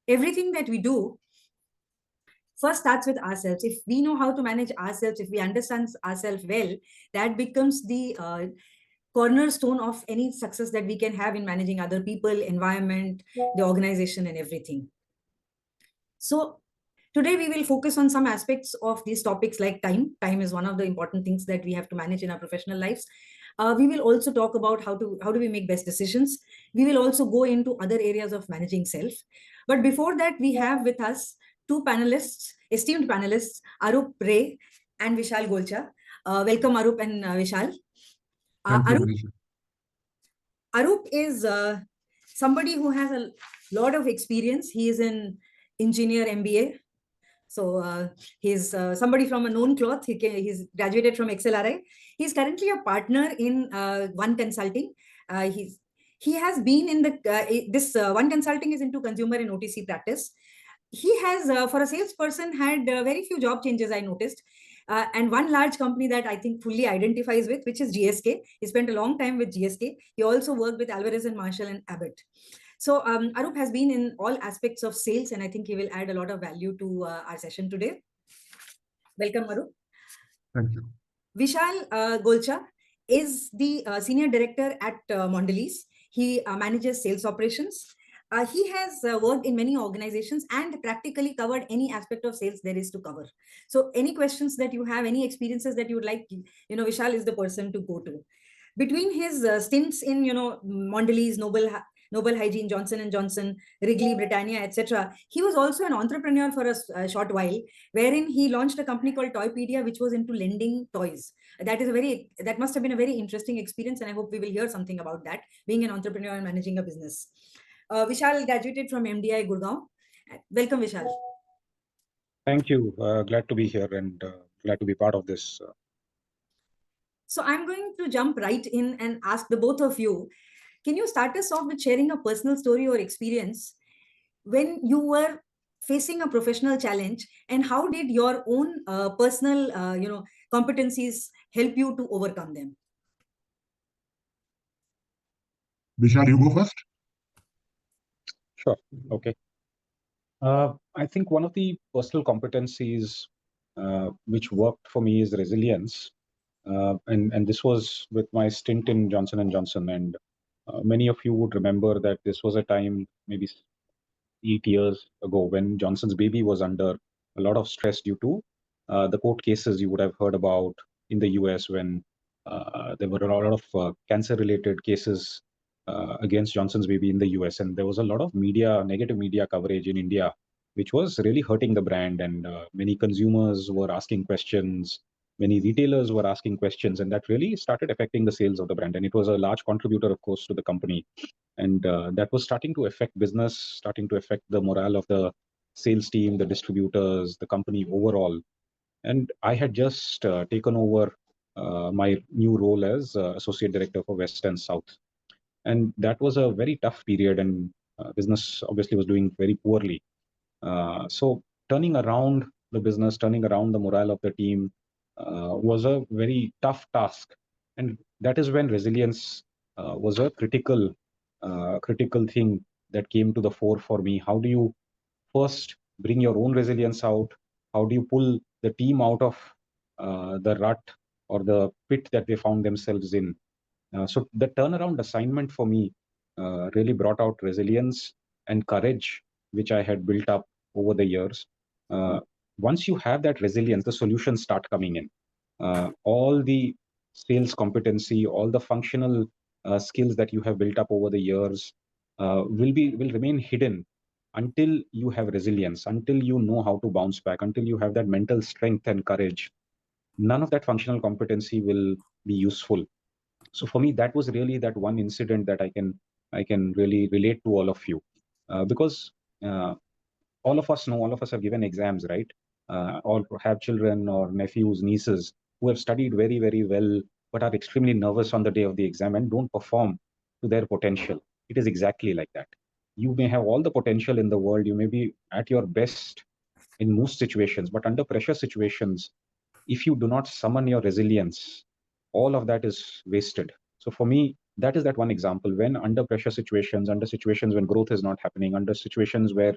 everything that we do first starts with ourselves. If we know how to manage ourselves, if we understand ourselves well, that becomes the cornerstone of any success that we can have in managing other people, environment, the organization, and everything. So today we will focus on some aspects of these topics like time. Time is one of the important things that we have to manage in our professional lives. We will also talk about how do we make best decisions. We will also go into other areas of managing self. But before that, we have with us two panelists, esteemed panelists, Arup Ray and Vishal Golchha. Welcome, Arup and Vishal. Thank you, Arup, Manisha. Arup is somebody who has a lot of experience. He is an engineer MBA. So he's somebody from a known cloth. He's graduated from XLRI. He's currently a partner in One Consulting. He has been in this One Consulting is into consumer and OTC practice. He has, for a salesperson, had very few job changes, I noticed. And one large company that I think fully identifies with, which is GSK. He spent a long time with GSK. He also worked with Alvarez and Marshall and Abbott. So Arup has been in all aspects of sales, and I think he will add a lot of value to our session today. Welcome, Arup. Thank you. Vishal Golchha is the senior director at Mondelez. He manages sales operations. He has worked in many organizations and practically covered any aspect of sales there is to cover. So any questions that you have, any experiences that you would like, Vishal is the person to go to. Between his stints in, Mondelez, Noble Hygiene, Johnson and Johnson, Wrigley, Britannia, etc., he was also an entrepreneur for a short while, wherein he launched a company called Toypedia, which was into lending toys. That must have been a very interesting experience, and I hope we will hear something about that, being an entrepreneur and managing a business. Vishal graduated from MDI Gurgaon. Welcome, Vishal. Thank you. Glad to be here and glad to be part of this. So I'm going to jump right in and ask the both of you, can you start us off with sharing a personal story or experience when you were facing a professional challenge, and how did your own personal, competencies help you to overcome them? Vishal, you go first. Sure. Okay. I think one of the personal competencies which worked for me is resilience. And this was with my stint in Johnson and Johnson. And many of you would remember that this was a time, maybe 8 years ago, when Johnson's baby was under a lot of stress due to the court cases you would have heard about in the US, when there were a lot of cancer-related cases against Johnson's baby in the US. And there was a lot of negative media coverage in India, which was really hurting the brand. And many consumers were asking questions, many retailers were asking questions, and that really started affecting the sales of the brand. And it was a large contributor, of course, to the company. And that was starting to affect business, starting to affect the morale of the sales team, the distributors, the company overall. And I had just taken over my new role as associate director for West and South. And that was a very tough period, and business obviously was doing very poorly. So turning around the business, turning around the morale of the team was a very tough task. And that is when resilience was a critical thing that came to the fore for me. How do you first bring your own resilience out? How do you pull the team out of the rut or the pit that they found themselves in? So the turnaround assignment for me really brought out resilience and courage, which I had built up over the years. Once you have that resilience, the solutions start coming in. All the sales competency, all the functional skills that you have built up over the years will remain hidden until you have resilience, until you know how to bounce back, until you have that mental strength and courage. None of that functional competency will be useful. So for me, that was really that one incident that I can really relate to all of you, because all of us know, all of us have given exams, right? All have children or nephews, nieces who have studied very, very well, but are extremely nervous on the day of the exam and don't perform to their potential. It is exactly like that. You may have all the potential in the world. You may be at your best in most situations, but under pressure situations, if you do not summon your resilience, all of that is wasted. So for me, that is that one example when under pressure situations, under situations when growth is not happening, under situations where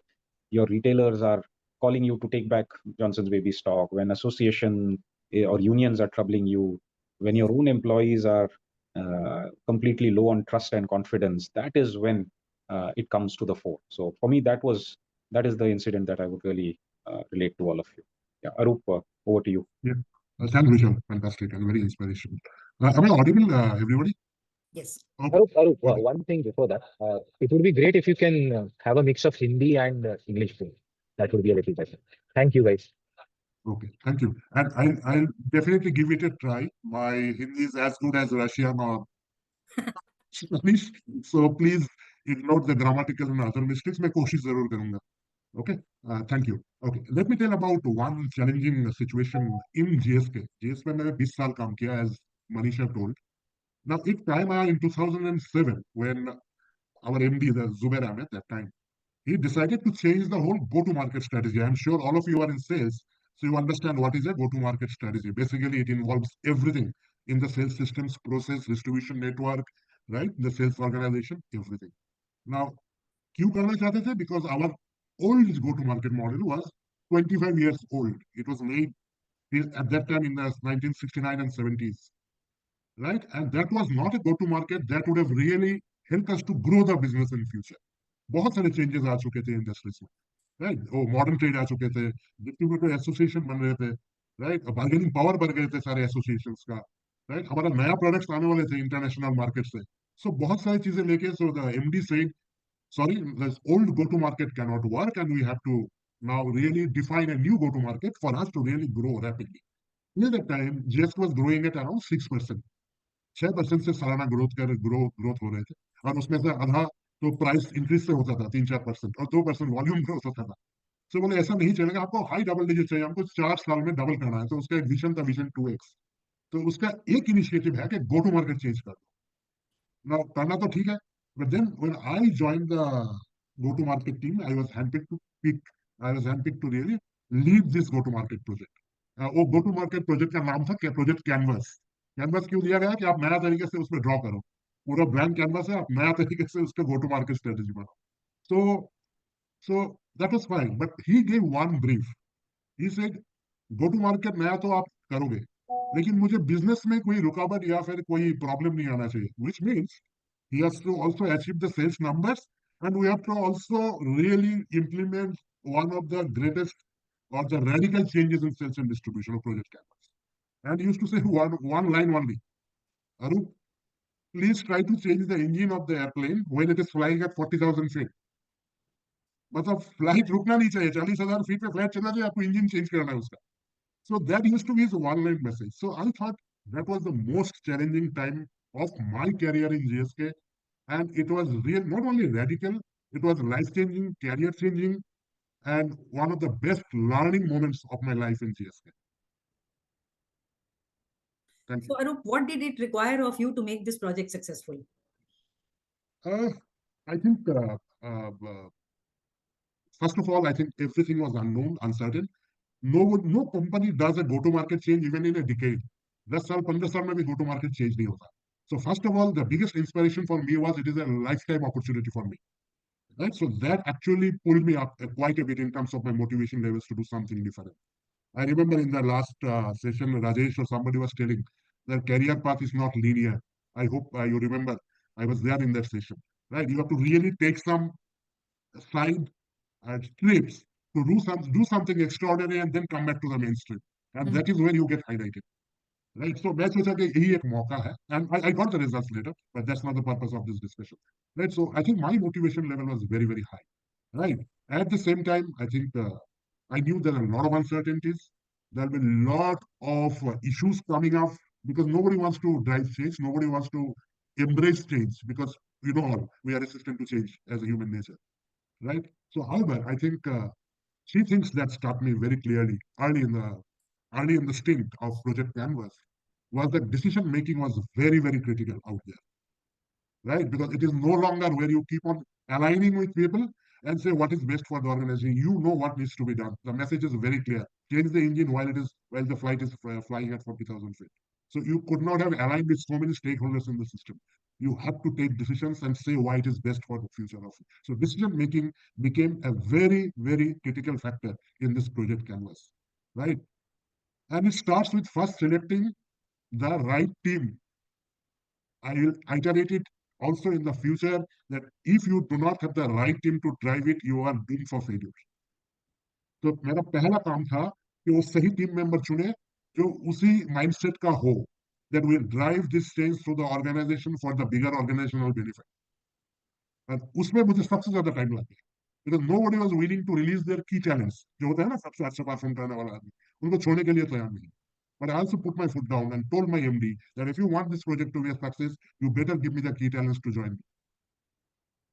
your retailers are calling you to take back Johnson's baby stock, when association or unions are troubling you, when your own employees are completely low on trust and confidence, that is when it comes to the fore. So for me, that is the incident that I would really relate to all of you. Yeah, Arup, over to you. Yeah. Thanks, Vishal. Fantastic and very inspirational. Am I audible, everybody? Yes. Okay. Arup, Okay. one thing before that, it would be great if you can have a mix of Hindi and English too. That would be a little better. Thank you, guys. Okay. Thank you. And I'll definitely give it a try. My Hindi is as good as Russian or Spanish, so please ignore the grammatical and other mistakes. मैं कोशिश जरूर करूंगा. Okay. Thank you. Okay. Let me tell about one challenging situation in GSK. GSK में मैंने 20 साल काम किया, as Manisha told. Now, it time in 2007 when our MD, the Zubair Ahmed, that time, he decided to change the whole go-to-market strategy. I'm sure all of you are in sales, so you understand what is a go-to-market strategy. Basically, it involves everything in the sales systems, process, distribution network, right? The sales organization, everything. Now, क्यों करना चाहते थे? Because our old go-to-market model was 25 years old. It was made at that time in the 1969 and 70s, right? And that was not a go-to-market that would have really helped us to grow the business in future. बहुत सारे changes आ चुके थे industries में, right? वो modern trade आ चुके थे, distributor association बन रहे थे, राइट? बार्गेनिंग पावर बढ़ गए थे सारे एसोसिएशंस का, राइट? हमारा नया प्रोडक्ट्स आने वाले थे इंटरनेशनल मार्केट से. सो बहुत सारी चीजें लेके, so the MD said, sorry, this old go-to-market cannot work, and we have to now really define a new go-to-market for us to really grow rapidly. At that time, GS was growing at around 6%. 6% से सालाना growth हो रहे थे, और उसमें से आधा तो प्राइस इंक्रीज से होता था, 3-4%, और 2% वॉल्यूम ग्रोथ होता था. तो बोले ऐसा नहीं चलेगा, आपको हाई डबल डिजिट चाहिए, हमको 4 साल में डबल करना है. तो उसका एक विजन था, विजन 2x. तो उसका एक इनिशिएटिव है कि गो टू मार्केट चेंज कर दो. Now, करना तो ठीक है, but then when I joined the go-to-market team, I was handpicked to really lead this go-to-market project. वो go-to-market project का नाम था क्या? Project canvas. कैनवस क्यों दिया गया? कि आप नया तरीके से उसमें ड्रॉ करो, पूरा ब्लैंक कैनवस है, आप नया तरीके से उसका go-to-market strategy बनाओ. So, so that was fine, but he gave one brief. He said, go to market नया तो आप करोगे, लेकिन मुझे बिजनेस में कोई रुकावट या फिर कोई प्रॉब्लम नहीं आना चाहिए. Which means he has to also achieve the sales numbers, and we have to also really implement one of the greatest or the radical changes in sales and distribution of Project Canvas. And he used to say one line only, Arup, please try to change the engine of the airplane when it is flying at 40,000 feet. मतलब flight रुकना नहीं चाहिए, 40,000 feet पे flight चला जाए, आपको engine change करना है उसका. So that used to be his one-line message. So I thought that was the most challenging time of my career in GSK, and it was real, not only radical, it was life-changing, career-changing, and one of the best learning moments of my life in GSK. Thank you. So, Arup, what did it require of you to make this project successful? I think first of all, I think everything was unknown, uncertain. No company does a go-to-market change even in a decade. 10 साल 15 साल में भी go-to-market change नहीं होता. So first of all, the biggest inspiration for me was it is a lifetime opportunity for me. Right? So that actually pulled me up quite a bit in terms of my motivation levels to do something different. I remember in the last session, Rajesh or somebody was telling that career path is not linear. I hope you remember. I was there in that session. Right? You have to really take some side trips to do something extraordinary and then come back to the mainstream. And that is where you get highlighted. Right? So मैं सोचा कि यही एक मौका है. And I got the results later, but that's not the purpose of this discussion. Right? So I think my motivation level was very, very high. Right? At the same time, I think I knew there are a lot of uncertainties. There will be a lot of issues coming up because nobody wants to drive change. Nobody wants to embrace change because you know all, we are resistant to change as a human nature. Right? So, however, I think three things that struck me very clearly early in the stint of Project Canvas was that decision making was very, very critical out there, right? Because it is no longer where you keep on aligning with people and say what is best for the organization. You know what needs to be done. The message is very clear. Change the engine while the flight is flying at 40,000 feet. So you could not have aligned with so many stakeholders in the system. You have to take decisions and say why it is best for the future of it. So decision making became a very, very critical factor in this project canvas, right? And it starts with first selecting the right team. I will iterate it also in the future that if you do not have the right team to drive it, you are doomed for failure. तो मेरा पहला काम था कि वो सही team member चुने जो उसी माइंडसेट का हो that will drive this change through the organization for the bigger organizational benefit. And उसमें मुझे सबसे ज्यादा टाइम लग गया because nobody was willing to release their key talents. जो होता है ना सबसे अच्छा परफॉर्म करने वाला आदमी उनको छोड़ने के लिए तैयार नहीं. But I also put my foot down and told my MD that if you want this project to be a success, you better give me the key talents to join me.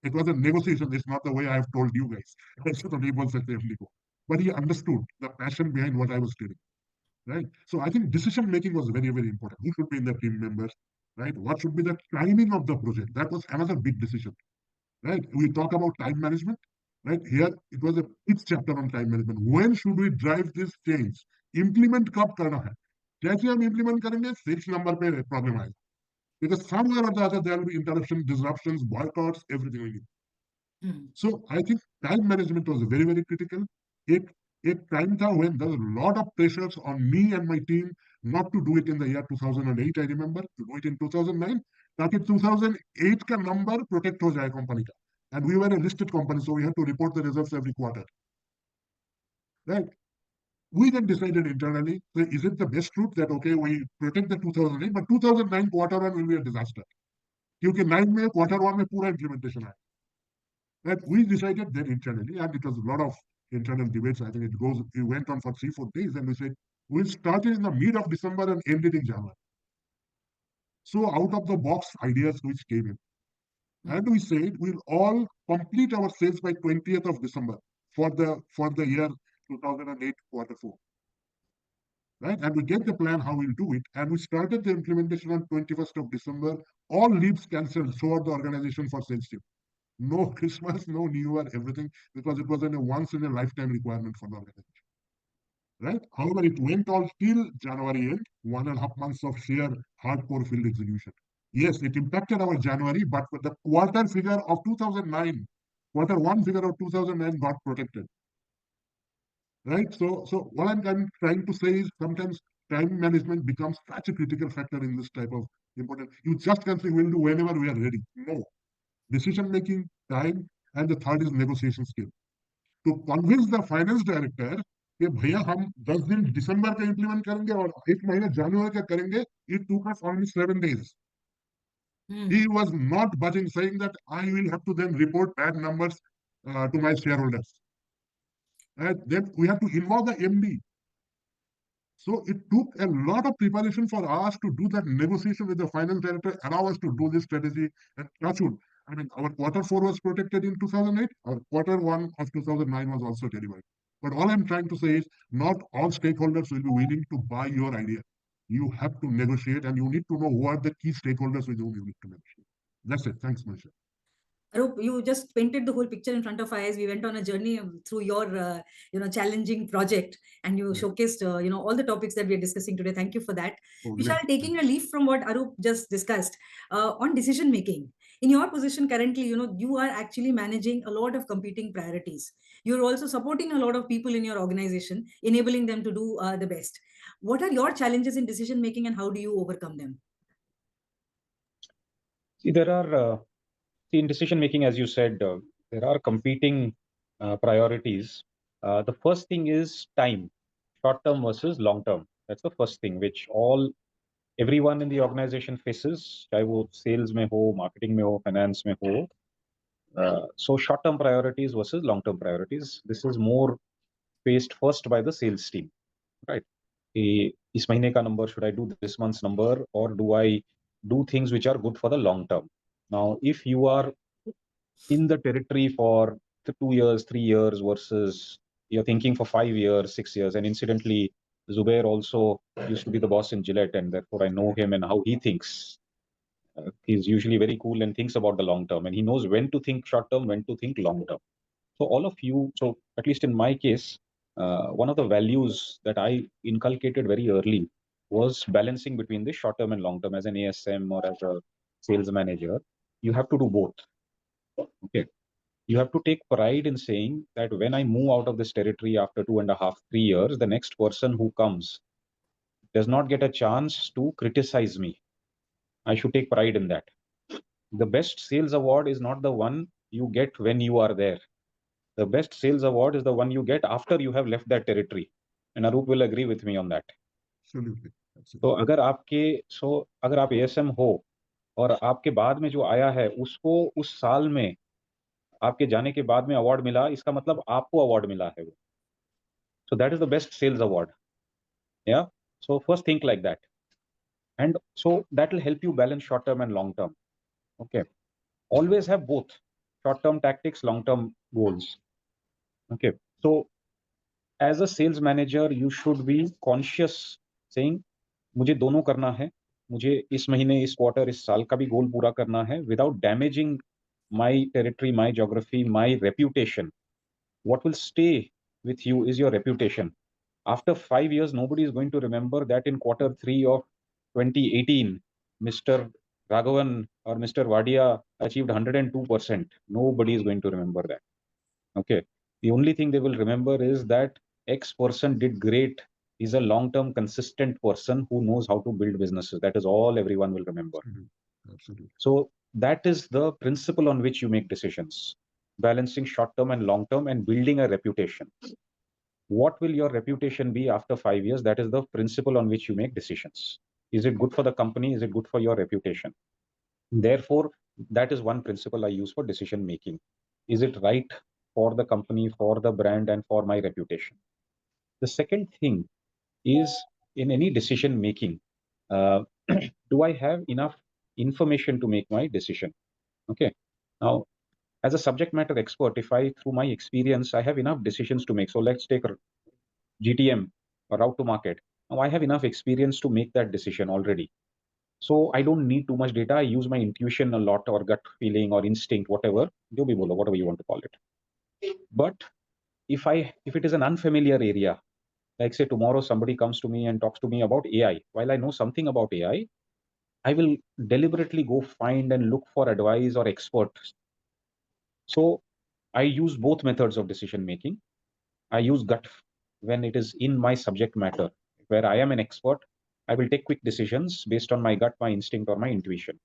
It was a negotiation. It's not the way I have told you guys. ऐसे तो नहीं बोल सकते MD को. But he understood the passion behind what I was telling. Right? So I think decision making was very, very important. Who should be in the team members? Right? What should be the timing of the project? That was another big decision. Right? We talk about time management. Right? Here it was a big chapter on time management. When should we drive this change? Implement कब करना है? जैसे हम implement करेंगे, 6 number पे problem आएगा. Because somewhere or the other there will be interruptions, disruptions, boycotts, everything we need. So I think time management was very, very critical. एक time था when there was a lot of pressures on me and my team not to do it in the year 2008, I remember, to do it in 2009, ताकि 2008 का number protect हो जाए company का. And we were a listed company, so we had to report the results every quarter. Right? We then decided internally, so is it the best route that, okay, we protect the 2008, but 2009 quarter one will be a disaster. क्योंकि 9 में quarter one में पूरा implementation आया. That we decided then internally, and it was a lot of internal debates. I think it went on for 3-4 days, and we said we'll start it in the mid of December and end it in January. So out of the box ideas which came in, and we said we'll all complete our sales by 20th of December for the year 2008 quarter four. Right, and we get the plan how we'll do it, and we started the implementation on 21st of December. All leaves cancelled throughout the organization for sales team. No Christmas, no New Year, everything, because it was a once in a lifetime requirement for the organization. Right? However, it went all till January end, 1.5 months of sheer hardcore field execution. Yes, it impacted our January, but the quarter figure of 2009, quarter one figure of 2009 got protected. Right? So what I'm trying to say is sometimes time management becomes such a critical factor in this type of important. You just can't say we'll do whenever we are ready. No. Decision making, time, and the third is negotiation skill. To convince the finance director कि भैया हम 10 दिन दिसंबर का implement करेंगे और 1 महीना जनवरी का करेंगे, it took us only 7 days. He was not budging, saying that I will have to then report bad numbers to my shareholders. And then we have to involve the MD. So it took a lot of preparation for us to do that negotiation with the finance director, allow us to do this strategy, and touch wood. I mean, our quarter four was protected in 2008. Our quarter one of 2009 was also delivered. But all I'm trying to say is not all stakeholders will be willing to buy your idea. You have to negotiate, and you need to know who are the key stakeholders with whom you need to negotiate. That's it. Thanks, Manisha. Arup, you just painted the whole picture in front of our eyes. We went on a journey through your, challenging project, and you showcased, all the topics that we are discussing today. Thank you for that. Oh, Vishal, great. taking a leaf from what Arup just discussed on decision making. In your position currently, you are actually managing a lot of competing priorities. You're also supporting a lot of people in your organization, enabling them to do the best. What are your challenges in decision making, and how do you overcome them? See, there are in decision making, as you said, there are competing priorities. The first thing is time, short term versus long term. That's the first thing which everyone in the organization faces, चाहे वो sales में हो, marketing में हो, finance में हो. So short term priorities versus long term priorities. This is more faced first by the sales team, right? इस महीने का number, should I do this month's number, or do I do things which are good for the long term? Now, if you are in the territory for 2 years, 3 years versus you're thinking for 5 years, 6 years, and incidentally, Zubair also used to be the boss in Gillette, and therefore I know him and how he thinks. He's usually very cool and thinks about the long term, and he knows when to think short term, when to think long term. So all of you, so at least in my case, one of the values that I inculcated very early was balancing between the short term and long term as an ASM or as a sales manager, you have to do both. Okay. You have to take pride in saying that when I move out of this territory after 2.5, 3 years, the next person who comes does not get a chance to criticize me. I should take pride in that. The best sales award is not the one you get when you are there. The best sales award is the one you get after you have left that territory. And Arup will agree with me on that. Absolutely. तो अगर आप ASM हो और आपके बाद में जो आया है उसको उस साल में आपके जाने के बाद में अवार्ड मिला, इसका मतलब आपको अवार्ड मिला है वो. So that is the best sales award. Yeah. So first think like that. And so that will help you balance short term and long term. Okay. Always have both short term tactics, long term goals. Okay. So as a sales manager, you should be conscious saying, मुझे दोनों करना है, मुझे इस महीने, इस quarter, इस साल का भी गोल पूरा करना है without damaging my territory, my geography, my reputation. What will stay with you is your reputation. After 5 years, nobody is going to remember that in quarter 3 of 2018, Mr. Raghavan or Mr. Wadia achieved 102%. Nobody is going to remember that. Okay. The only thing they will remember is that X person did great. He's a long-term consistent person who knows how to build businesses. That is all everyone will remember. Absolutely. So that is the principle on which you make decisions, balancing short-term and long-term and building a reputation. What will your reputation be after 5 years? That is the principle on which you make decisions. Is it good for the company? Is it good for your reputation? Therefore, that is one principle I use for decision making. Is it right for the company, for the brand, and for my reputation? The second thing is in any decision making, do I have enough information to make my decision? Okay. Now, as a subject matter expert, if I, through my experience, I have enough decisions to make. So let's take GTM or route to market. Now I have enough experience to make that decision already. So I don't need too much data. I use my intuition a lot, or gut feeling, or instinct, whatever. Jo bhi bolo, whatever you want to call it. But if it is an unfamiliar area, like say tomorrow somebody comes to me and talks to me about AI, while I know something about AI, I will deliberately go find and look for advice or experts. So I use both methods of decision making. I use gut when it is in my subject matter, where I am an expert. I will take quick decisions based on my gut, my instinct, or my intuition.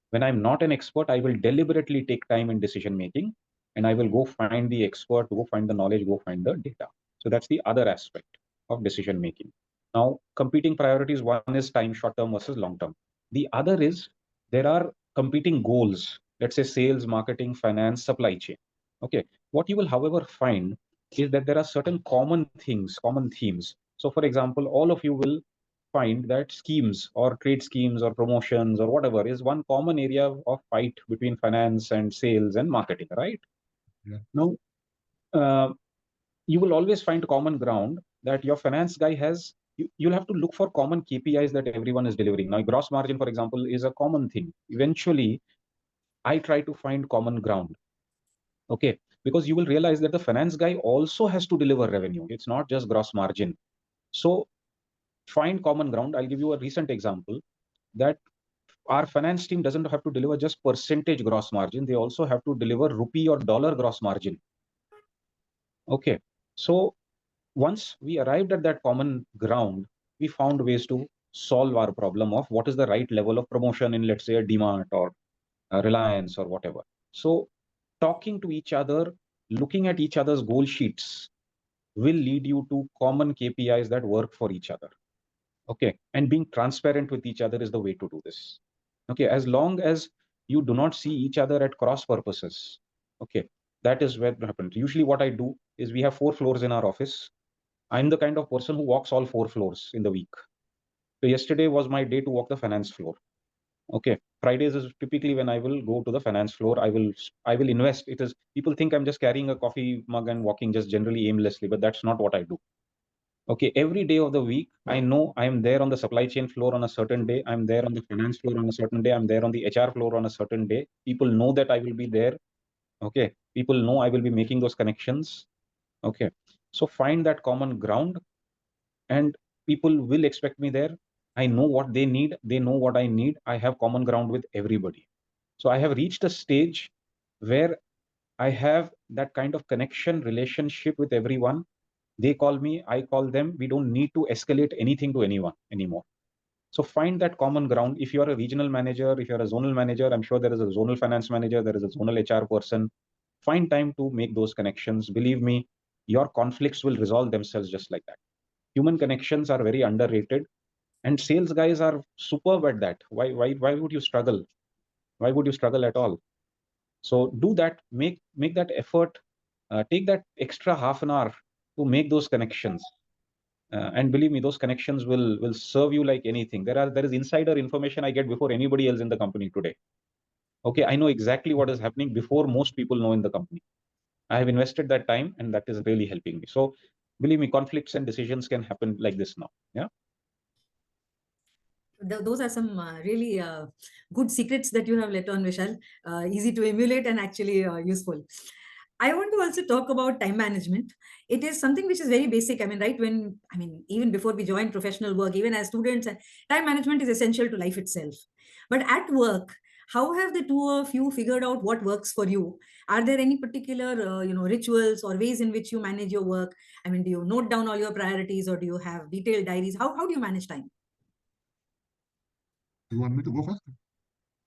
When I'm not an expert, I will deliberately take time in decision making, and I will go find the expert, go find the knowledge, go find the data. So that's the other aspect of decision making. Now, competing priorities, one is time, short term versus long term. The other is there are competing goals, let's say sales, marketing, finance, supply chain. Okay. What you will, however, find is that there are certain common things, common themes. So for example, all of you will find that schemes or trade schemes or promotions or whatever is one common area of fight between finance and sales and marketing, right? Yeah. Now, you will always find common ground that your finance guy has. You'll have to look for common KPIs that everyone is delivering. Now, gross margin, for example, is a common thing. Eventually, I try to find common ground. Okay, because you will realize that the finance guy also has to deliver revenue. It's not just gross margin. So find common ground. I'll give you a recent example that our finance team doesn't have to deliver just percentage gross margin. They also have to deliver rupee or dollar gross margin. Okay. So once we arrived at that common ground, we found ways to solve our problem of what is the right level of promotion in, let's say, a DMart or a Reliance or whatever. So talking to each other, looking at each other's goal sheets will lead you to common KPIs that work for each other. Okay. And being transparent with each other is the way to do this. Okay. As long as you do not see each other at cross purposes. Okay. That is where it happens. Usually what I do is we have 4 floors in our office. I'm the kind of person who walks all 4 floors in the week. So yesterday was my day to walk the finance floor. Okay. Fridays is typically when I will go to the finance floor. I will invest. It is, people think I'm just carrying a coffee mug and walking just generally aimlessly, but that's not what I do. Okay, every day of the week, I know I am there on the supply chain floor on a certain day. I'm there on the finance floor on a certain day. I'm there on the HR floor on a certain day. People know that I will be there. Okay, people know I will be making those connections. Okay, so find that common ground and people will expect me there. I know what they need. They know what I need. I have common ground with everybody. So I have reached a stage where I have that kind of connection, relationship with everyone. They call me, I call them. We don't need to escalate anything to anyone anymore. So find that common ground. If you're a regional manager, if you're a zonal manager, I'm sure there is a zonal finance manager, there is a zonal HR person. Find time to make those connections. Believe me, your conflicts will resolve themselves just like that. Human connections are very underrated, and sales guys are superb at that. Why would you struggle? Why would you struggle at all? So do that. Make that effort. Take that extra half an hour to make those connections. And believe me, those connections will serve you like anything. There is insider information I get before anybody else in the company today. Okay, I know exactly what is happening before most people know in the company. I have invested that time, and that is really helping me. So believe me, conflicts and decisions can happen like this now. Yeah. Those are some really good secrets that you have let on, Vishal. Easy to emulate and actually useful. I want to also talk about time management. It is something which is very basic. I mean, right when, I mean, even before we join professional work, even as students, time management is essential to life itself. But at work, how have the two of you figured out what works for you? Are there any particular, rituals or ways in which you manage your work? I mean, do you note down all your priorities or do you have detailed diaries? How do you manage time? You want me to go first?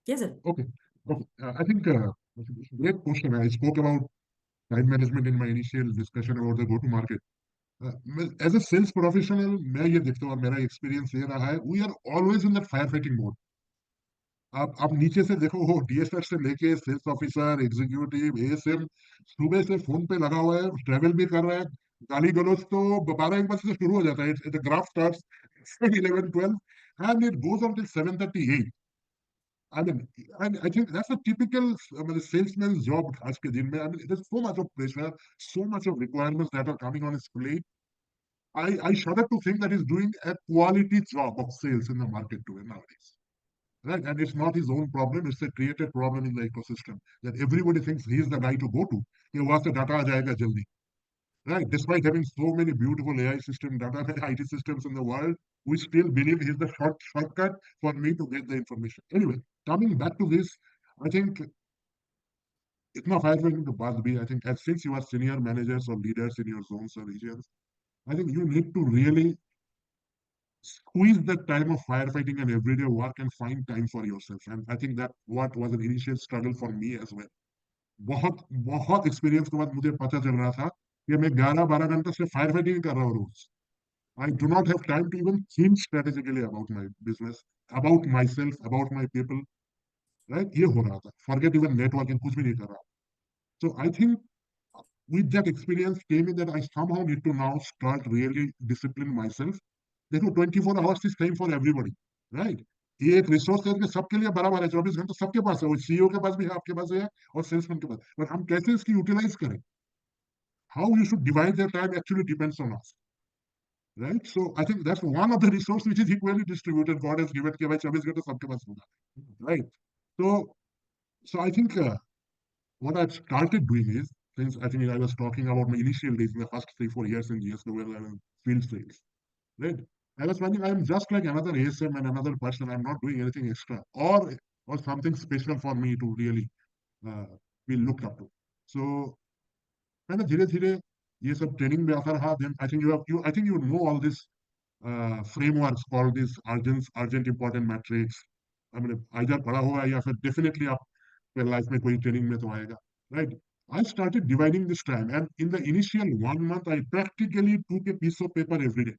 Yes, sir. Okay. Okay. I think it's a great question. I spoke about time management in my initial discussion about the go-to-market. As a sales professional, मैं ये देखता हूँ और मेरा experience ये रहा है, we are always in the firefighting mode. आप नीचे से देखो, वो डीएसआर से लेके सेल्स ऑफिसर, एग्जीक्यूटिव, एएसएम, सुबह से फोन पे लगा हुआ है, ट्रैवल भी कर रहा है, गाली गलौज तो 12-1 बजे से शुरू हो जाता है. The graph starts 11-12 and it goes on till 7:38. I mean, I think that's a typical salesman's job आज के दिन में. I mean, there's so much of pressure, so much of requirements that are coming on his plate. I shudder to think that he's doing a quality job of sales in the market today nowadays. Right? And it's not his own problem, it's a created problem in the ecosystem that everybody thinks he is the guy to go to. He wants the data aa jayega jaldi. Right? Despite having so many beautiful AI system, data IT systems in the world, we still believe he's the shortcut for me to get the information. Anyway, coming back to this, I think itna firefighting to baat bhi, I think as since you are senior managers or leaders in your zones or regions, I think you need to really squeeze that time of firefighting and everyday work and find time for yourself. And I think that what was an initial struggle for me as well. बहुत बहुत experience के बाद मुझे पता चल रहा था कि मैं 11-12 घंटे से फायर फाइटिंग कर रहा हूँ रोज. I do not have time to even think strategically about my business, about myself, about my people. Right? ये हो रहा था. Forget even networking, कुछ भी नहीं कर रहा. So I think with that experience came in that I somehow need to now start really discipline myself. देखो 24 hours is same for everybody, right? ये एक रिसोर्स है कि सबके लिए बराबर है. 24 घंटे सबके पास है, वो सीईओ के पास भी है, आपके पास है और सेल्समैन के पास. बट हम कैसे इसकी यूटिलाइज करें, how you should divide their time actually depends on us, right? So I think that's one of the resources which is equally distributed. God has given कि भाई 24 घंटे सबके पास होगा, right? So I think what I've started doing is, since I think I was talking about my initial days in the first 3-4 years in GSK where I was field sales, right? I was finding I'm just like another ASM and another person. I'm not doing anything extra or something special for me to really uh, be looked up to. So kind of धीरे-धीरे ये सब training में आता रहा. Then I think I think you know all this frameworks called these urgent important metrics. I mean, either पढ़ा होगा या फिर definitely आप लाइफ में कोई ट्रेनिंग में तो आएगा, right? I started dividing this time, and in the initial 1 month, I practically took a piece of paper every day.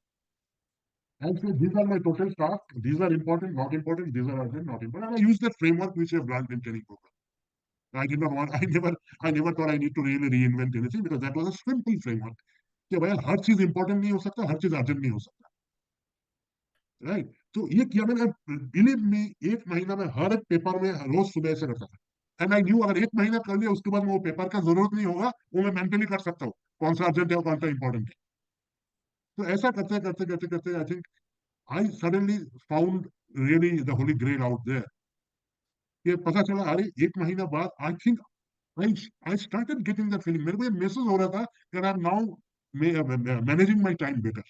And so these are my total tasks. These are important, not important. These are urgent, not important. And I use the framework which I've learned in training program. I did not want. I never thought I need to really reinvent anything because that was a simple framework. कि भाई हर चीज important नहीं हो सकता, हर चीज urgent नहीं हो सकता, राइट? तो ये किया मैंने. बिलीव मी, 1 महीना में हर एक पेपर में रोज सुबह से करता था. एंड आई न्यू अगर 1 महीना कर लिया उसके बाद वो पेपर का जरूरत नहीं होगा, वो मैं मेंटली कर सकता हूँ कौन सा अर्जेंट है और कौन सा इंपॉर्टेंट है. तो ऐसा करते करते करते करते I think I suddenly found really the holy grail out there. ये पता चला अरे 1 महीना बाद I think I started getting that feeling. मेरे को ये मैसेज हो रहा था that I'm now managing my time better.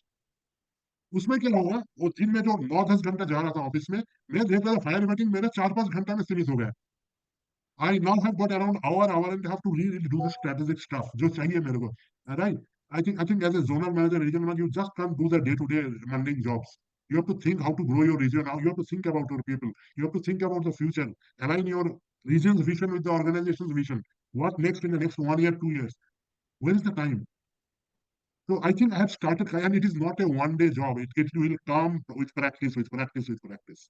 उसमें क्या होगा, वो दिन में जो 9-10 घंटा जा रहा था ऑफिस में, मैं देख रहा था फायर फाइटिंग मेरा 4-5 घंटा में फिनिश हो गया। I now have got around hour and a half to really do the strategic stuff जो चाहिए मेरे को, right? I think as a zonal manager, regional manager, you just can't do the day-to-day mundane jobs. You have to think how to grow your region. Now you have to think about your people. You have to think about the future. Align your region's vision with the organization's vision. What next in the next 1 year, 2 years? Where is the time? So I think I have started, and it is not a one-day job. It will come with practice, with practice, with practice.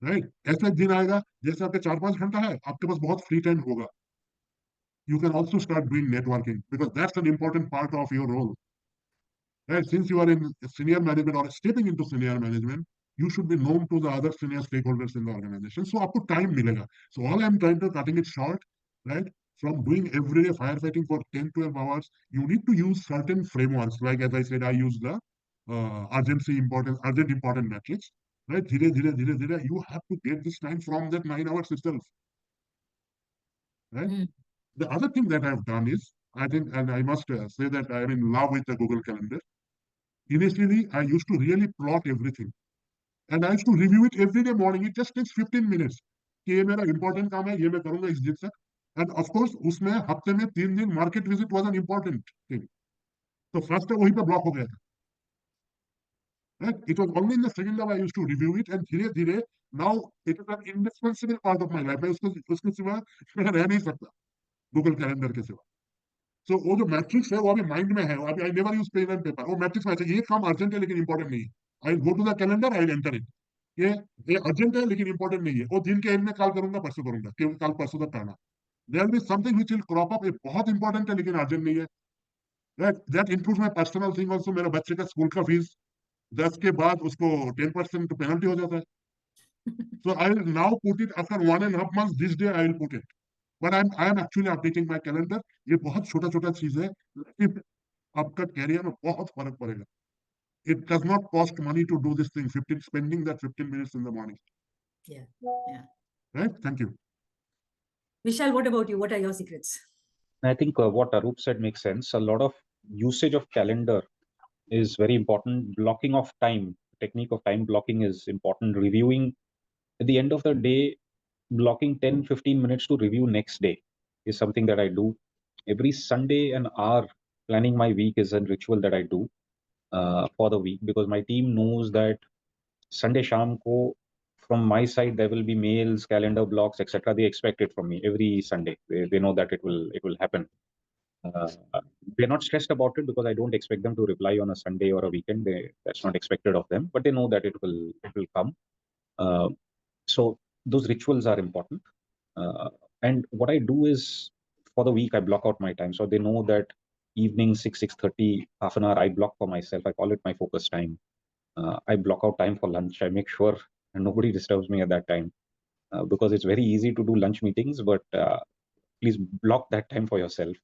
Right? ऐसा एक दिन आएगा जैसे आपके 4-5 घंटा है, आपके पास बहुत फ्री टाइम होगा. You can also start doing networking because that's an important part of your role. Right? Since you are in senior management or stepping into senior management, you should be known to the other senior stakeholders in the organization. So आपको time मिलेगा. So all I'm trying to cutting it short, right? From doing everyday firefighting for 10-12 hours, you need to use certain frameworks. Like as I said, I use the urgent important metrics. Right? धीरे, you have to get this time from that 9 hours itself. Right? The other thing that I've done is, I think, and I must say that I'm in love with the Google Calendar. Initially, I used to really plot everything. And I used to review it every day morning. It just takes 15 minutes. कि ये मेरा important काम है, ये मैं करूंगा इस दिन तक. And of course, उसमें हफ्ते में 3 दिन market visit was an important thing. So first वही पे block हो गया था. Right? It was only in the second level I used to review it, and धीरे-धीरे now it is an indispensable part of my life. मैं उसके सिवा मैं रह नहीं सकता Google Calendar के सिवा. सो वो जो मैट्रिक्स है वो अभी माइंड में है, अभी I never use pen and paper. वो मैट्रिक्स में ये काम अर्जेंट है लेकिन इंपॉर्टेंट नहीं है. I go to the calendar, I enter it. ये अर्जेंट है लेकिन इंपॉर्टेंट नहीं है. वो दिन के एंड में कल करूंगा, परसों करूंगा, क्योंकि कल परसों तक करना. There will be something which will crop up, ये बहुत इंपॉर्टेंट है लेकिन अर्जेंट नहीं है. That includes my personal thing also. मेरे बच्चे का स्कूल का फीस 10 के बाद उसको 10% पेनल्टी हो जाता है. So I will now put it after 1.5 months. This day I will put it. But I am actually updating my calendar. ये बहुत छोटा-छोटा चीज है, लेकिन आपका कैरियर में बहुत फर्क पड़ेगा. It does not cost money to do this thing. Spending that 15 minutes in the morning. Yeah. Right? Thank you. Vishal, what about you? What are your secrets? I think what Arup said makes sense. A lot of usage of calendar is very important. Blocking of time, technique of time blocking is important. Reviewing at the end of the day, blocking 10-15 minutes to review next day is something that I do. Every Sunday, an hour planning my week is a ritual that I do for the week, because my team knows that Sunday sham ko, from my side, there will be mails, calendar blocks, etc. They expect it from me every Sunday. They know that it will happen. Uh, they're not stressed about it because I don't expect them to reply on a Sunday or a weekend. That's not expected of them, but they know that it will come. So those rituals are important. And what I do is, for the week I block out my time, so they know that evening 6:30, half an hour I block for myself. I call it my focus time. I block out time for lunch. I make sure nobody disturbs me at that time, because it's very easy to do lunch meetings, but please block that time for yourself.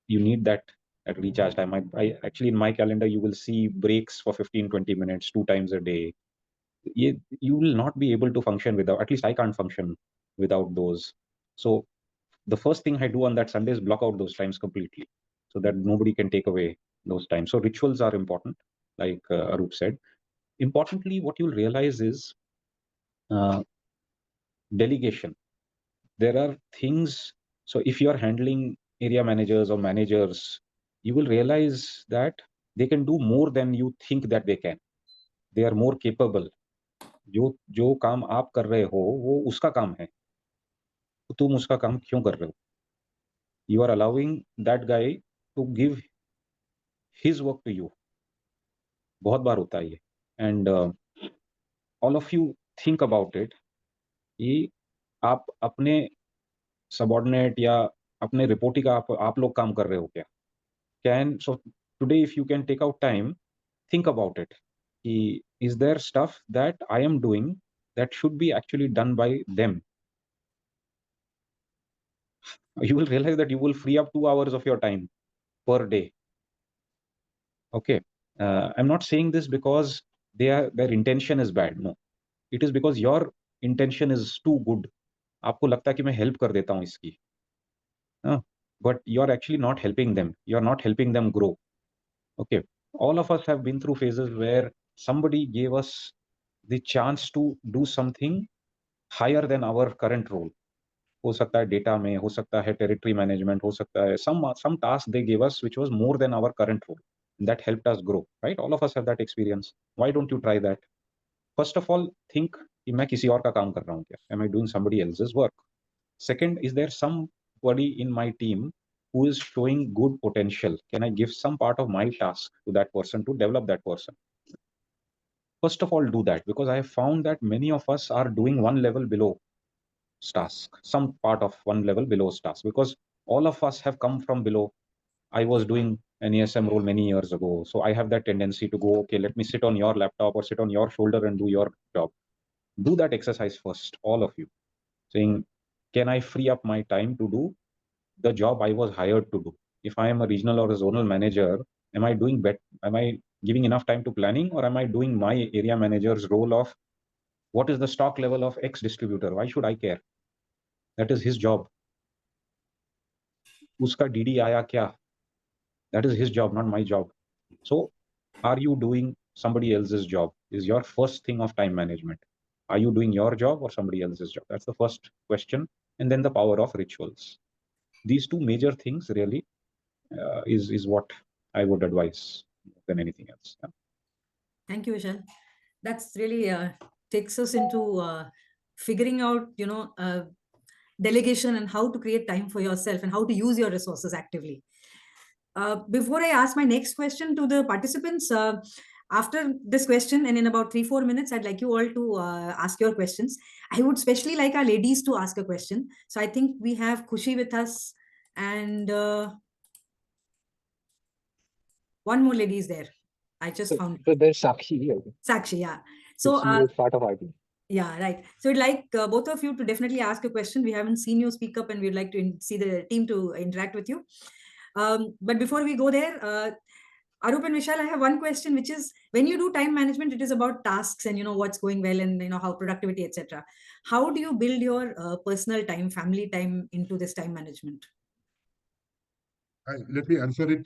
You need that at recharge time. I actually, in my calendar, you will see breaks for 15-20 minutes 2 times a day. You will not be able to function without, at least I can't function without those. So the first thing I do on that Sunday is block out those times completely, so that nobody can take away those times. So rituals are important, like Arup said. Importantly, what you'll realize is delegation. There are things, so if you're handling area managers or managers, you will realize that they can do more than you think that they can. They are more capable. जो काम आप कर रहे हो वो उसका काम है, तो तुम उसका काम क्यों कर रहे हो? You are allowing that guy to give his work to you. बहुत बार होता है ये. And all of you think about it, कि आप अपने सबऑर्डिनेट या अपने रिपोर्टी का आप लोग काम कर रहे हो क्या? So today if you can take out time, think about it. Is there stuff that I am doing that should be actually done by them? You will realize that you will free up 2 hours of your time per day. Okay. I'm not saying this because their intention is bad. No, it is because your intention is too good. आपको लगता है कि मैं help कर देता हूँ इसकी. But you're actually not helping them. You're not helping them grow. Okay. all of us have been through phases where somebody gave us the chance to do something higher than our current role. हो सकता है data में, हो सकता है territory management, हो सकता है some task they gave us which was more than our current role. That helped us grow, right? All of us have that experience. Why don't you try that? First of all, think कि मैं किसी और का काम कर रहा हूँ क्या? Am I doing somebody else's work? Second, is there somebody in my team who is showing good potential? Can I give some part of my task to that person to develop that person? First of all, do that, because I have found that many of us are doing one level below task, some part of one level below task, because all of us have come from below. I was doing an ESM role many years ago, so I have that tendency to go, okay, let me sit on your laptop or sit on your shoulder and do your job. Do that exercise first, all of you, saying, can I free up my time to do the job I was hired to do? If I am a regional or a zonal manager, am I doing better? Am I giving enough time to planning, or am I doing my area manager's role of what is the stock level of X distributor? Why should I care? That is his job. Uska DD aaya kya? That is his job, not my job. So, are you doing somebody else's job? Is your first thing of time management. Are you doing your job or somebody else's job? That's the first question. And then the power of rituals. These two major things really is what I would advise than anything else. Yeah. Thank you, Vishal. That's really takes us into figuring out, delegation and how to create time for yourself and how to use your resources actively. Before I ask my next question to the participants, after this question and in about 3-4 minutes, I'd like you all to ask your questions. I would especially like our ladies to ask a question. So I think we have Khushi with us, and one more lady is there. I just found So there's Sakshi. Sakshi, yeah. So She is part of our team. yeah, right. So we'd like both of you to definitely ask a question. We haven't seen you speak up, and we'd like to see the team to interact with you. But before we go there, Arup and Vishal, I have one question, which is, when you do time management, it is about tasks and what's going well and how productivity, etc. How do you build your personal time, family time into this time management? Let me answer it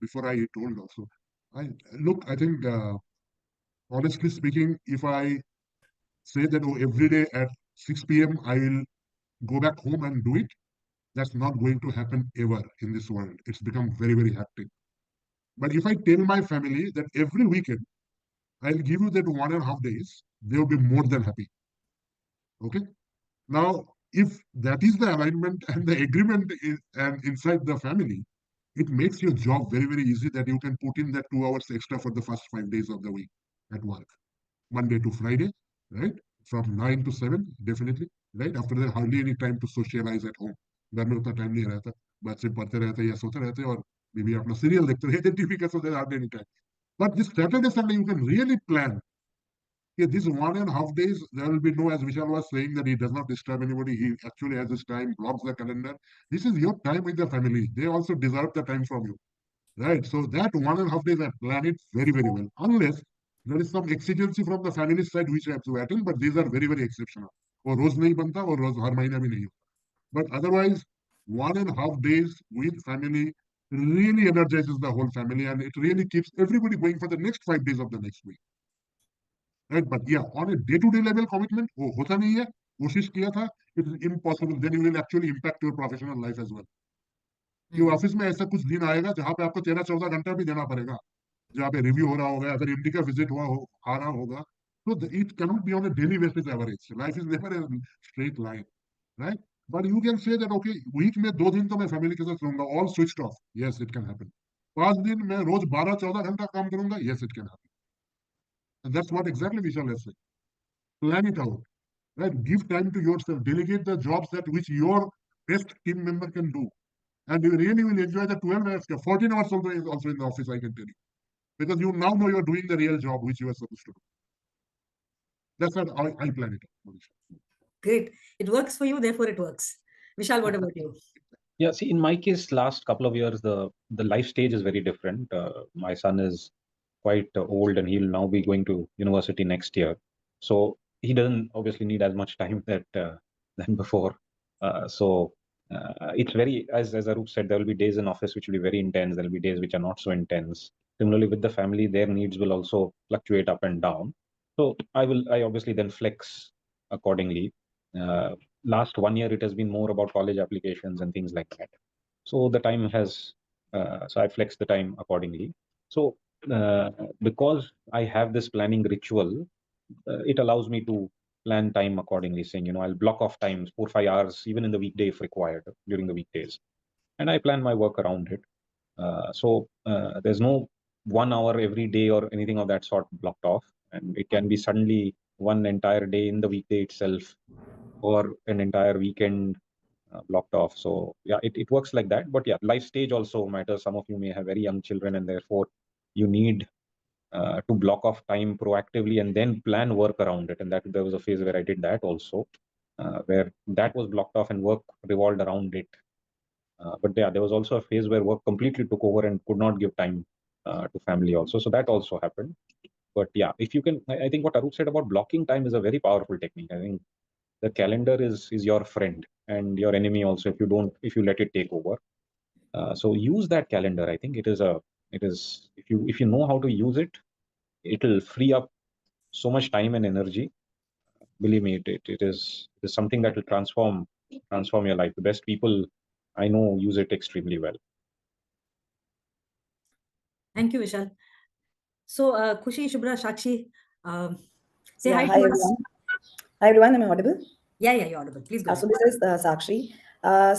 before I told also. I think, honestly speaking, if I say that every day at 6 p.m. I will go back home and do it, that's not going to happen ever in this world. It's become very, very hectic. But if I tell my family that every weekend I'll give you that 1.5 days, they will be more than happy. Okay. Now, if that is the alignment and the agreement is, and inside the family, it makes your job very, very easy that you can put in that 2 hours extra for the first 5 days of the week at work, Monday to Friday, right? From 9 to 7, definitely, right? After that, hardly any time to socialize at home. घर में उतना time नहीं रहता, बच्चे पढ़ते रहते या सोते रहते और बीवी अपना सीरियल देखते रहते टीवी का, so there's hardly any time. But this Saturday, Sunday, you can really plan. Yeah, this 1.5 days, there will be no, as Vishal was saying, that he does not disturb anybody. He actually has his time, blocks the calendar. This is your time with the family. They also deserve the time from you, right? So that 1.5 days, I plan it very, very well. Unless there is some exigency from the family side which I have to attend, but these are very, very exceptional. और रोज नहीं बनता और रोज हर महीना भी नहीं होता. But otherwise, 1.5 days with family really energizes the whole family, and it really keeps everybody going for the next 5 days of the next week. Right? But yeah, on a day-to-day level commitment, वो होता नहीं है. कोशिश किया था, it is impossible. Then you will actually impact your professional life as well. कि office में ऐसा कुछ दिन आएगा जहां पे आपको 13-14 घंटा भी देना पड़ेगा, जहाँ पे रिव्यू हो रहा होगा, अगर एमडी का विजिट हुआ हो आ रहा होगा, तो it cannot be on a daily basis average. Life is never a straight line, right? But you can say that okay, week में 2 दिन तो मैं फैमिली के साथ रहूंगा, all switched off. Yes, it can happen. 5 दिन मैं रोज 12-14 घंटा काम करूंगा. Yes, it can happen. And that's what exactly Vishal has said. Plan it out, right? Give time to yourself. Delegate the jobs that which your best team member can do, and you really will enjoy the 12 hours. 14 hours also in the office, I can tell you, because you now know you're doing the real job which you are supposed to do. That's what I plan it out. Great. It works for you, therefore it works. Vishal, what about you? Yeah, see, in my case, last couple of years, the life stage is very different. My son is quite old, and he'll now be going to university next year. So he doesn't obviously need as much time that than before. It's very, as Arup said, there will be days in office which will be very intense. There will be days which are not so intense. Similarly, with the family, their needs will also fluctuate up and down. So I obviously then flex accordingly. Last 1 year, it has been more about college applications and things like that. So the time has, so I flex the time accordingly. So because I have this planning ritual, it allows me to plan time accordingly, saying, I'll block off times, 4 or 5 hours, even in the weekday if required, during the weekdays. And I plan my work around it. So there's no 1 hour every day or anything of that sort blocked off. And it can be suddenly one entire day in the weekday itself or an entire weekend blocked off. So yeah, it works like that. But yeah, life stage also matters. Some of you may have very young children, and therefore you need to block off time proactively and then plan work around it. And that there was a phase where I did that also, where that was blocked off and work revolved around it. But yeah, there was also a phase where work completely took over and could not give time to family also. So that also happened. But yeah, if you can, I think what Arup said about blocking time is a very powerful technique. I think the calendar is your friend and your enemy also if you let it take over. So use that calendar. I think it is if you know how to use it, it'll free up so much time and energy. Believe me, it is something that will transform your life. The best people I know use it extremely well. Thank you, Vishal. So, Khushi, Shubhra, Shakshi, say Yeah, hi hi to us. everyone. Hi everyone, am I audible? Yeah, you're audible. Please go So ahead. this is Sakshi.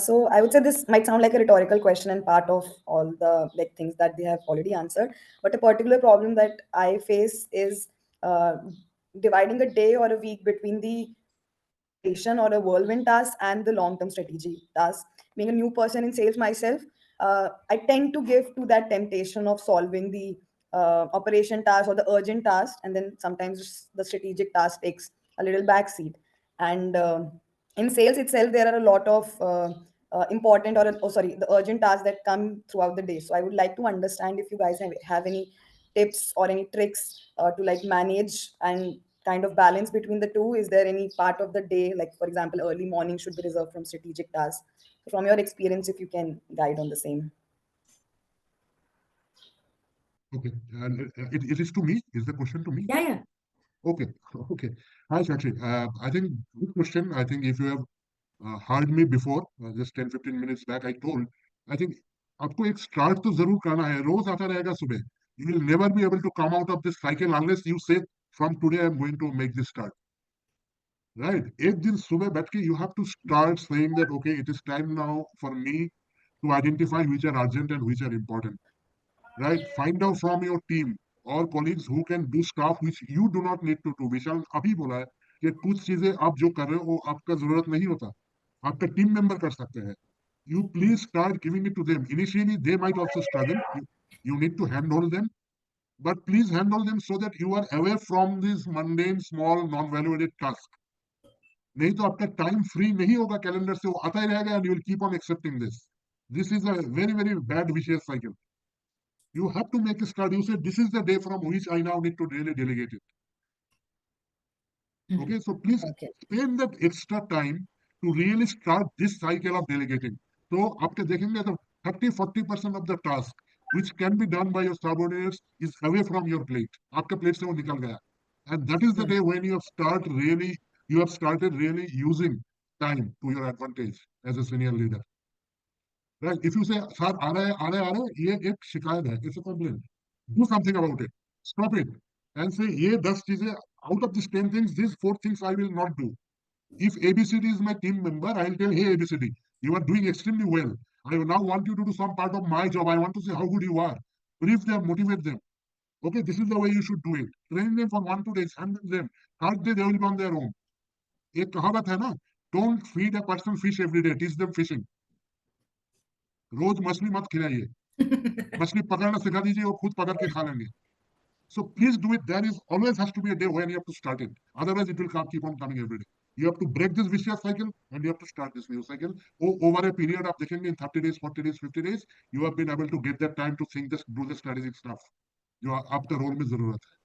So I would say this might sound like a rhetorical question and part of all the things that they have already answered. But a particular problem that I face is dividing a day or a week between the operation or a whirlwind task and the long-term strategy task. Being a new person in sales myself, I tend to give to that temptation of solving the operation task or the urgent task, and then sometimes the strategic task takes a little backseat. And in sales itself, there are a lot of important the urgent tasks that come throughout the day. So I would like to understand if you guys have any tips or any tricks to manage and kind of balance between the two. Is there any part of the day, like for example early morning, should be reserved from strategic tasks? From your experience, if you can guide on the same. Okay, and it is to me. Is the question to me? Yeah. Okay, okay. Hi, Sakshi. I think good question. I think if you have heard me before, just 10-15 minutes back, I told, I think आपको एक start तो जरूर करना है. रोज आता रहेगा सुबह. You will never be able to come out of this cycle unless you say, from today I'm going to make this start. Right? एक दिन सुबह बैठ के you have to start saying that, okay, it is time now for me to identify which are urgent and which are important. Right? Find out from your team or colleagues who can do stuff which you do not need to do. विशाल अभी बोला है कि कुछ चीजें आप जो कर रहे हो वो आपका जरूरत नहीं होता, आपका टीम मेंबर कर सकते हैं. You please start giving it to them. Initially, they might also struggle. You need to handhold them, but please handle them so that you are away from these mundane, small, non-valuated tasks. नहीं तो आपका time free नहीं होगा calendar से, वो आता ही रहेगा and you will keep on accepting this. This is a very, very bad vicious cycle. You have to make a start. You say, this is the day from which I now need to really delegate it. Okay, so please spend that extra time to really start this cycle of delegating. So after देखेंगे तो 30-40% of the task which can be done by your subordinates is away from your plate. आपके plate से वो निकल गया. And that is the day when you have started really using time to your advantage as a senior leader. Right? If you say, sir, आ रहा है, ये एक शिकायत है, it's a complaint. Do something about it. Stop it. And say, ये 10 चीजें, out of these 10 things, these 4 things I will not do. If ABCD is my team member, I will tell, hey, ABCD, you are doing extremely well. I now want you to do some part of my job. I want to see how good you are. Brief them, motivate them. Okay, this is the way you should do it. Train them for 1-2 days, handle them. Third day, they will be on their own. एक कहावत है ना, don't feed a person fish every day, teach them fishing. रोज मछली मत खिलाइए, मछली पकड़ना सिखा दीजिए, वो खुद पकड़ के खा लेंगे. So please do it. There is always has to be a day when you have to start it. Otherwise, it will keep on coming every day. You have to break this vicious cycle and you have to start this new cycle. Over a period of in 30 days, 40 days, 50 days, you have been able to get that time to think this, do the strategic stuff. You are up the role में जरूरत है.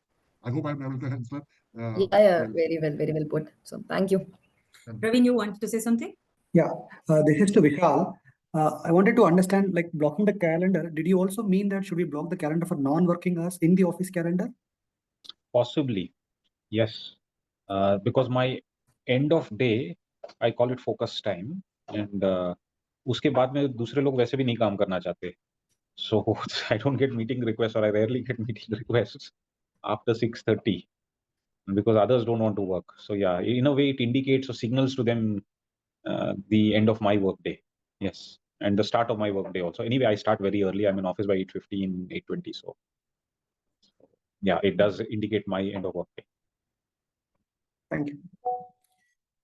I hope I'm able to answer. Yeah, very well put. So thank you. Praveen, you wanted to say something? Yeah, this is to Vishal. I wanted to understand, like blocking the calendar. Did you also mean that should we block the calendar for non-working hours in the office calendar? Possibly, yes. Because my end of day, I call it focus time, and उसके बाद में दूसरे लोग वैसे भी नहीं काम करना चाहते. So I don't get meeting requests, or I rarely get meeting requests after 6:30 because others don't want to work. So yeah, in a way, it indicates or signals to them the end of my work day. Yes, and the start of my work day also. Anyway, I start very early. I'm in office by 8:15, 8:20. So yeah, it does indicate my end of work day. Thank you.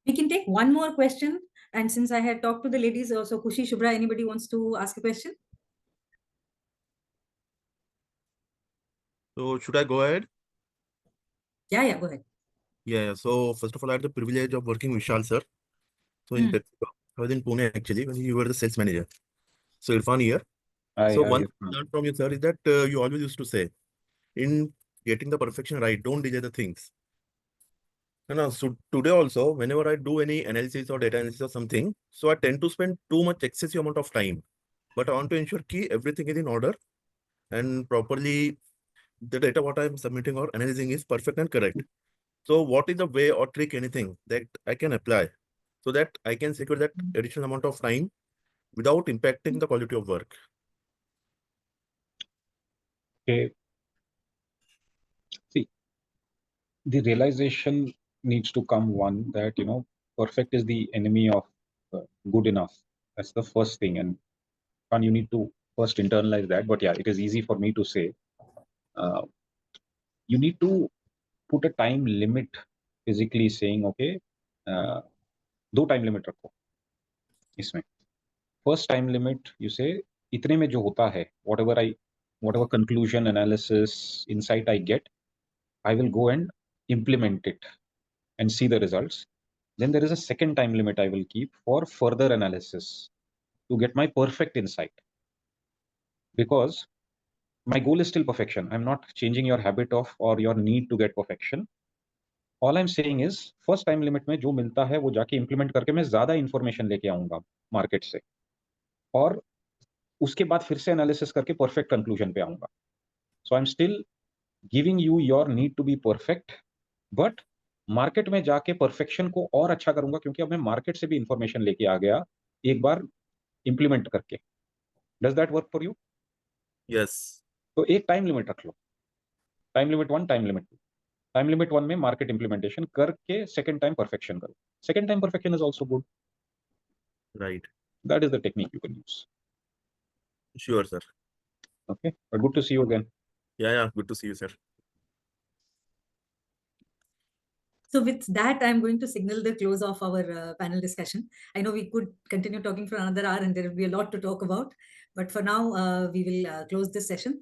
We can take one more question. And since I had talked to the ladies, also Kushi, Shubhra, anybody wants to ask a question? So should I go ahead? Yeah, go ahead. Yeah. So first of all, I had the privilege of working with Vishal sir. So in Pepsi, I was in Pune actually when you were the sales manager. So Irfan here. So one thing I learned from you, sir, is that you always used to say, in getting the perfection right, don't delay the things. So today also, whenever I do any analysis or data analysis or something, so I tend to spend too much excessive amount of time. But I want to ensure that everything is in order and properly the data what I'm submitting or analyzing is perfect and correct. So what is the way or trick, anything that I can apply so that I can secure that additional amount of time without impacting the quality of work? Okay. See, the realization needs to come one that, perfect is the enemy of good enough. That's the first thing. And you need to first internalize that. But yeah, it is easy for me to say. You need to put a time limit, physically saying, okay, दो time limit रखो इसमें. First time limit, you say, इतने में जो होता है, whatever conclusion, analysis, insight I get, I will go and implement it and see the results. Then there is a second time limit I will keep for further analysis to get my perfect insight. Because my goal is still perfection. I'm not changing your habit of or your need to get perfection. All I'm saying is, first time limit में जो मिलता है वो जाके implement करके मैं ज़्यादा information लेके आऊँगा market से, और उसके बाद फिर से analysis करके perfect conclusion पे आऊँगा. So I'm still giving you your need to be perfect, but market में जाके परफेक्शन को और अच्छा करूंगा क्योंकि अब मैं मार्केट से भी इंफॉर्मेशन लेके आ गया एक बार इंप्लीमेंट करके. Does that work for you? Yes. तो एक टाइम लिमिट रख लो, time limit 1, time limit 2. Time limit 1 में मार्केट इंप्लीमेंटेशन करके सेकंड टाइम परफेक्शन करो. Second time perfection is also good. Right. That is the technique you can use. Sure sir. Okay, but good to see you again. Yeah, good to see you, sir. So with that, I'm going to signal the close of our panel discussion. I know we could continue talking for another hour and there will be a lot to talk about. But for now, we will close this session.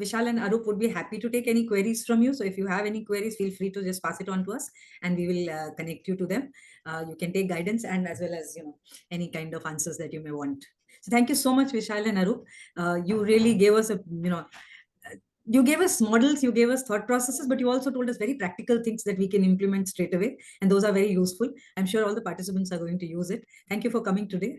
Vishal and Arup would be happy to take any queries from you. So if you have any queries, feel free to just pass it on to us and we will connect you to them. You can take guidance and as well as, any kind of answers that you may want. So thank you so much, Vishal and Arup. You really gave us you gave us models, you gave us thought processes, but you also told us very practical things that we can implement straight away. And those are very useful. I'm sure all the participants are going to use it. Thank you for coming today.